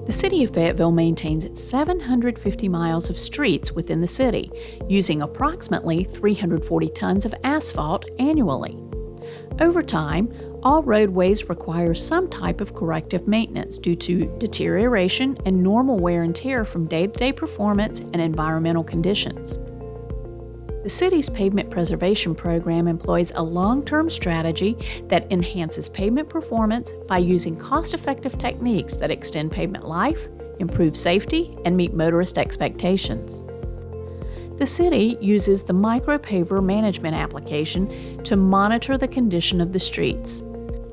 The City of Fayetteville maintains 750 miles of streets within the city, using approximately 340 tons of asphalt annually. Over time, all roadways require some type of corrective maintenance due to deterioration and normal wear and tear from day-to-day performance and environmental conditions. The city's pavement preservation program employs a long-term strategy that enhances pavement performance by using cost-effective techniques that extend pavement life, improve safety, and meet motorist expectations. The city uses the micropaver management application to monitor the condition of the streets.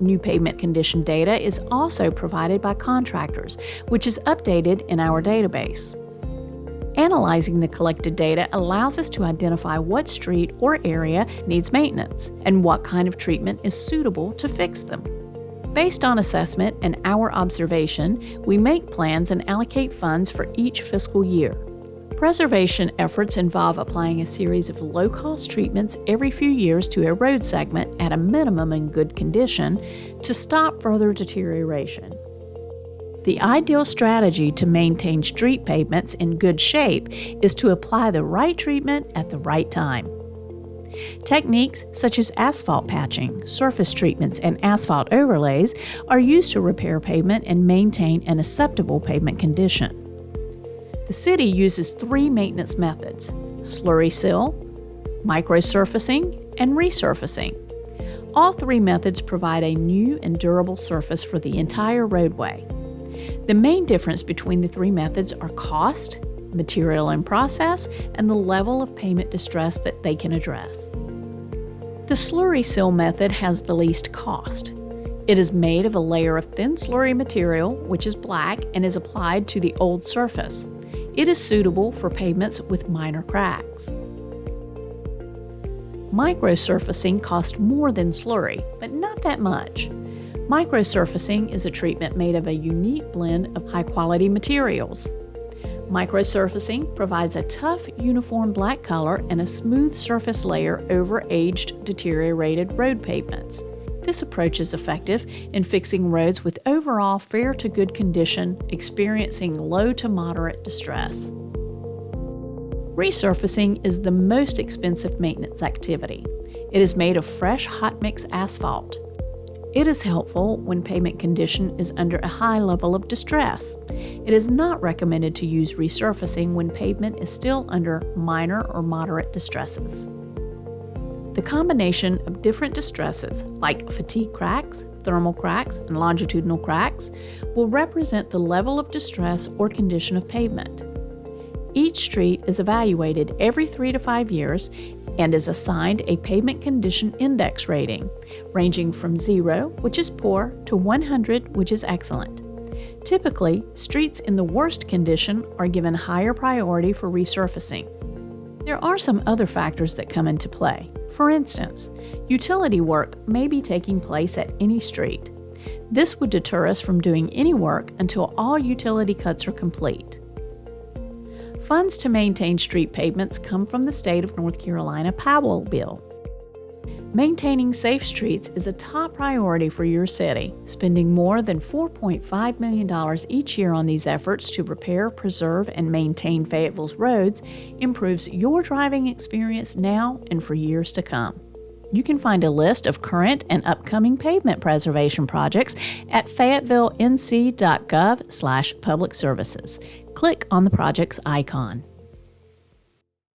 New pavement condition data is also provided by contractors, which is updated in our database. Analyzing the collected data allows us to identify what street or area needs maintenance and what kind of treatment is suitable to fix them. Based on assessment and our observation, we make plans and allocate funds for each fiscal year. Preservation efforts involve applying a series of low-cost treatments every few years to a road segment at a minimum in good condition to stop further deterioration. The ideal strategy to maintain street pavements in good shape is to apply the right treatment at the right time. Techniques such as asphalt patching, surface treatments, and asphalt overlays are used to repair pavement and maintain an acceptable pavement condition. The city uses 3 maintenance methods: slurry seal, microsurfacing, and resurfacing. All 3 methods provide a new and durable surface for the entire roadway. The main difference between the 3 methods are cost, material and process, and the level of pavement distress that they can address. The slurry seal method has the least cost. It is made of a layer of thin slurry material, which is black, and is applied to the old surface. It is suitable for pavements with minor cracks. Microsurfacing costs more than slurry, but not that much. Microsurfacing is a treatment made of a unique blend of high-quality materials. Microsurfacing provides a tough, uniform black color and a smooth surface layer over aged, deteriorated road pavements. This approach is effective in fixing roads with overall fair to good condition, experiencing low to moderate distress. Resurfacing is the most expensive maintenance activity. It is made of fresh hot mix asphalt. It is helpful when pavement condition is under a high level of distress. It is not recommended to use resurfacing when pavement is still under minor or moderate distresses. The combination of different distresses, like fatigue cracks, thermal cracks, and longitudinal cracks, will represent the level of distress or condition of pavement. Each street is evaluated every 3 to 5 years and is assigned a pavement condition index rating, ranging from 0, which is poor, to 100, which is excellent. Typically, streets in the worst condition are given higher priority for resurfacing. There are some other factors that come into play. For instance, utility work may be taking place at any street. This would deter us from doing any work until all utility cuts are complete. Funds to maintain street pavements come from the state of North Carolina Powell Bill. Maintaining safe streets is a top priority for your city. Spending more than $4.5 million each year on these efforts to repair, preserve, and maintain Fayetteville's roads improves your driving experience now and for years to come. You can find a list of current and upcoming pavement preservation projects at fayettevillenc.gov/public services. Click on the project's icon.